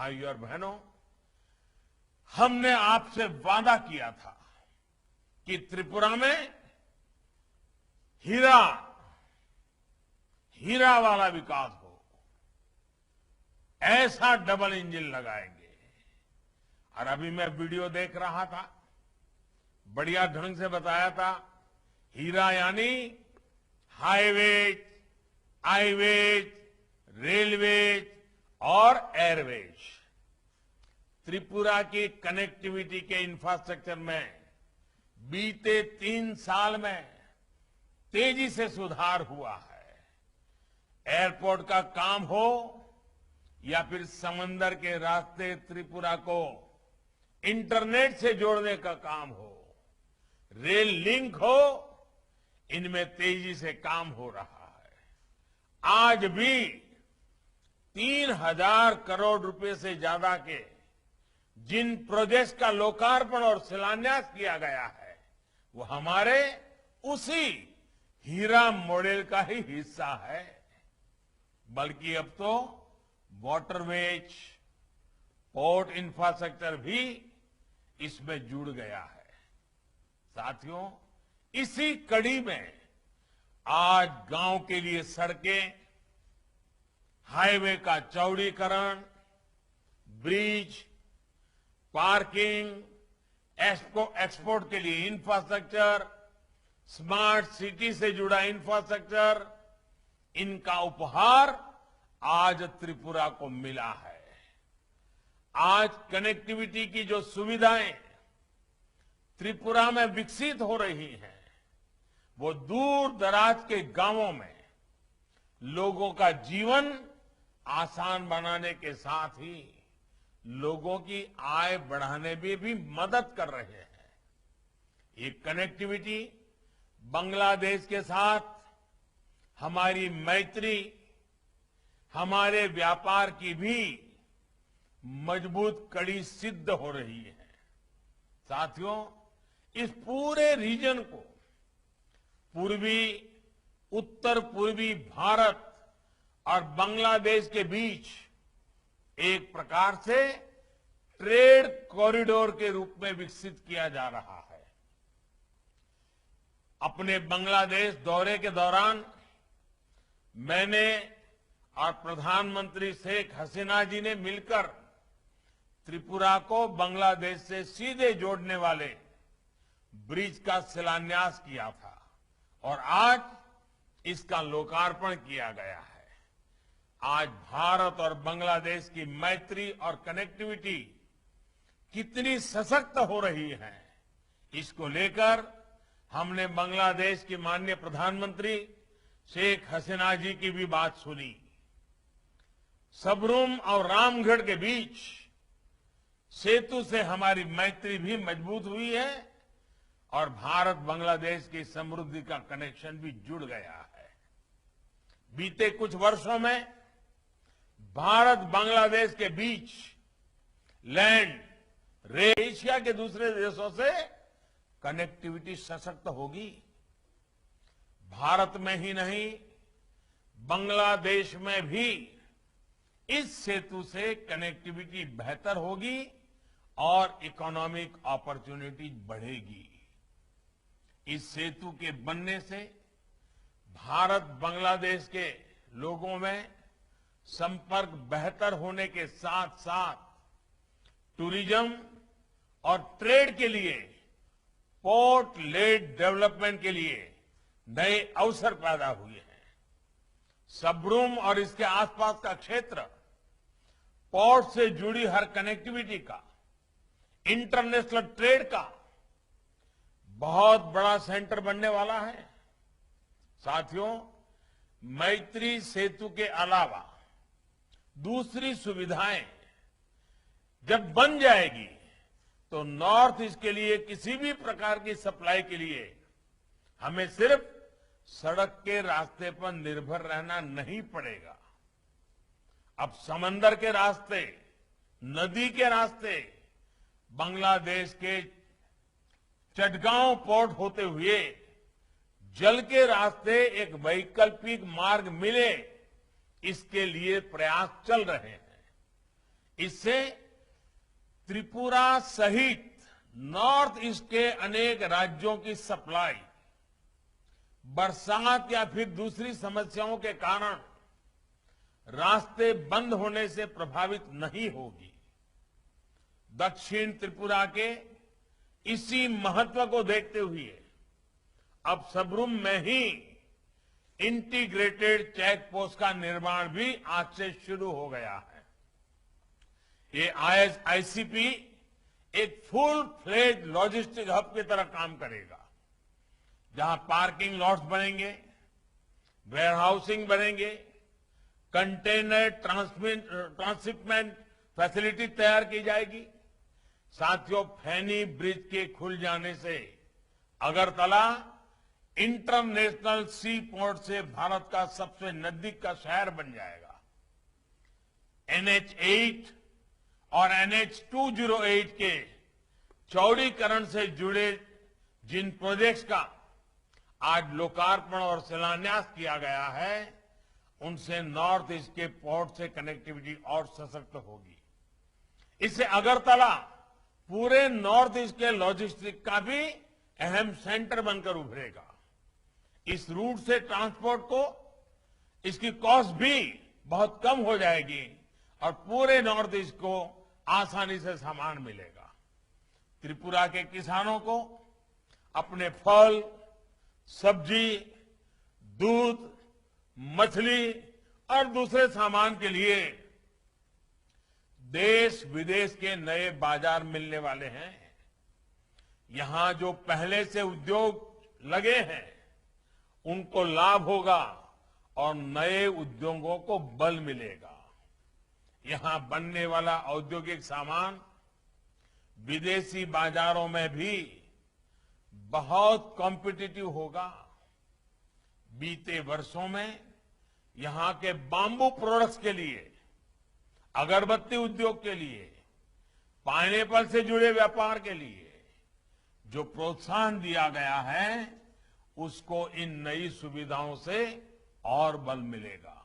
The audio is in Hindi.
भाइयों और बहनों, हमने आपसे वादा किया था कि त्रिपुरा में हीरा वाला विकास हो, ऐसा डबल इंजन लगाएंगे। और अभी मैं वीडियो देख रहा था, बढ़िया ढंग से बताया था। हीरा यानी हाईवेज, आईवेज, रेलवेज और एयरवेज। त्रिपुरा की कनेक्टिविटी के इंफ्रास्ट्रक्चर में बीते 3 साल में तेजी से सुधार हुआ है। एयरपोर्ट का काम हो या फिर समंदर के रास्ते त्रिपुरा को इंटरनेट से जोड़ने का काम हो, रेल लिंक हो, इनमें तेजी से काम हो रहा है। आज भी 3,000 करोड़ रुपए से ज्यादा के जिन प्रोजेक्ट्स का लोकार्पण और शिलान्यास किया गया है, वो हमारे उसी हीरा मॉडल का ही हिस्सा है। बल्कि अब तो वाटरवेज, पोर्ट इंफ्रास्ट्रक्चर भी इसमें जुड़ गया है। साथियों, इसी कड़ी में आज गांव के लिए सड़कें, हाईवे का चौड़ीकरण, ब्रिज, पार्किंग, एक्सपोर्ट के लिए इंफ्रास्ट्रक्चर, स्मार्ट सिटी से जुड़ा इंफ्रास्ट्रक्चर, इनका उपहार आज त्रिपुरा को मिला है। आज कनेक्टिविटी की जो सुविधाएं त्रिपुरा में विकसित हो रही हैं, वो दूर दराज के गांवों में लोगों का जीवन आसान बनाने के साथ ही लोगों की आय बढ़ाने में भी मदद कर रहे हैं। ये कनेक्टिविटी बांग्लादेश के साथ हमारी मैत्री, हमारे व्यापार की भी मजबूत कड़ी सिद्ध हो रही है। साथियों, इस पूरे रीजन को उत्तर पूर्वी भारत और बांग्लादेश के बीच एक प्रकार से ट्रेड कॉरिडोर के रूप में विकसित किया जा रहा है। अपने बांग्लादेश दौरे के दौरान मैंने और प्रधानमंत्री शेख हसीना जी ने मिलकर त्रिपुरा को बांग्लादेश से सीधे जोड़ने वाले ब्रिज का शिलान्यास किया था और आज इसका लोकार्पण किया गया है। आज भारत और बांग्लादेश की मैत्री और कनेक्टिविटी कितनी सशक्त हो रही है, इसको लेकर हमने बांग्लादेश की माननीय प्रधानमंत्री शेख हसीना जी की भी बात सुनी। सबरूम और रामगढ़ के बीच सेतु से हमारी मैत्री भी मजबूत हुई है और भारत बांग्लादेश की समृद्धि का कनेक्शन भी जुड़ गया है। बीते कुछ वर्षों में भारत बांग्लादेश के बीच लैंड, रेल, एशिया के दूसरे देशों से कनेक्टिविटी सशक्त होगी। भारत में ही नहीं, बांग्लादेश में भी इस सेतु से कनेक्टिविटी बेहतर होगी और इकोनॉमिक अपॉर्चुनिटी बढ़ेगी। इस सेतु के बनने से भारत बांग्लादेश के लोगों में संपर्क बेहतर होने के साथ साथ टूरिज्म और ट्रेड के लिए, पोर्ट लेड डेवलपमेंट के लिए नए अवसर पैदा हुए हैं। सबरूम और इसके आसपास का क्षेत्र पोर्ट से जुड़ी हर कनेक्टिविटी का, इंटरनेशनल ट्रेड का बहुत बड़ा सेंटर बनने वाला है। साथियों, मैत्री सेतु के अलावा दूसरी सुविधाएं जब बन जाएगी तो नॉर्थ ईस्ट के लिए किसी भी प्रकार की सप्लाई के लिए हमें सिर्फ सड़क के रास्ते पर निर्भर रहना नहीं पड़ेगा। अब समंदर के रास्ते, नदी के रास्ते, बांग्लादेश के चटगांव पोर्ट होते हुए जल के रास्ते एक वैकल्पिक मार्ग मिले, इसके लिए प्रयास चल रहे हैं। इससे त्रिपुरा सहित नॉर्थ ईस्ट के अनेक राज्यों की सप्लाई बरसात या फिर दूसरी समस्याओं के कारण रास्ते बंद होने से प्रभावित नहीं होगी। दक्षिण त्रिपुरा के इसी महत्व को देखते हुए अब सबरूम में ही इंटीग्रेटेड चेक पोस्ट का निर्माण भी आज से शुरू हो गया है। ये आईसीपी एक फुल फ्लेज लॉजिस्टिक हब की तरह काम करेगा, जहां पार्किंग लॉट्स बनेंगे, वेयरहाउसिंग बनेंगे, कंटेनर ट्रांसशिपमेंट फैसिलिटी तैयार की जाएगी। साथियों, फैनी ब्रिज के खुल जाने से अगरतला इंटरनेशनल सी पोर्ट से भारत का सबसे नजदीक का शहर बन जाएगा। NH8 और NH208 के चौड़ीकरण से जुड़े जिन प्रोजेक्ट्स का आज लोकार्पण और शिलान्यास किया गया है, उनसे नॉर्थ ईस्ट के पोर्ट से कनेक्टिविटी और सशक्त होगी। इससे अगरतला पूरे नॉर्थ ईस्ट के लॉजिस्टिक का भी अहम सेंटर बनकर उभरेगा। इस रूट से ट्रांसपोर्ट को इसकी कॉस्ट भी बहुत कम हो जाएगी और पूरे नॉर्थ ईस्ट को आसानी से सामान मिलेगा। त्रिपुरा के किसानों को अपने फल, सब्जी, दूध, मछली और दूसरे सामान के लिए देश विदेश के नए बाजार मिलने वाले हैं। यहां जो पहले से उद्योग लगे हैं, उनको लाभ होगा और नए उद्योगों को बल मिलेगा। यहां बनने वाला औद्योगिक सामान विदेशी बाजारों में भी बहुत कॉम्पिटिटिव होगा। बीते वर्षों में यहां के बांबू प्रोडक्ट्स के लिए, अगरबत्ती उद्योग के लिए, पाइनएप्पल से जुड़े व्यापार के लिए जो प्रोत्साहन दिया गया है, उसको इन नई सुविधाओं से और बल मिलेगा।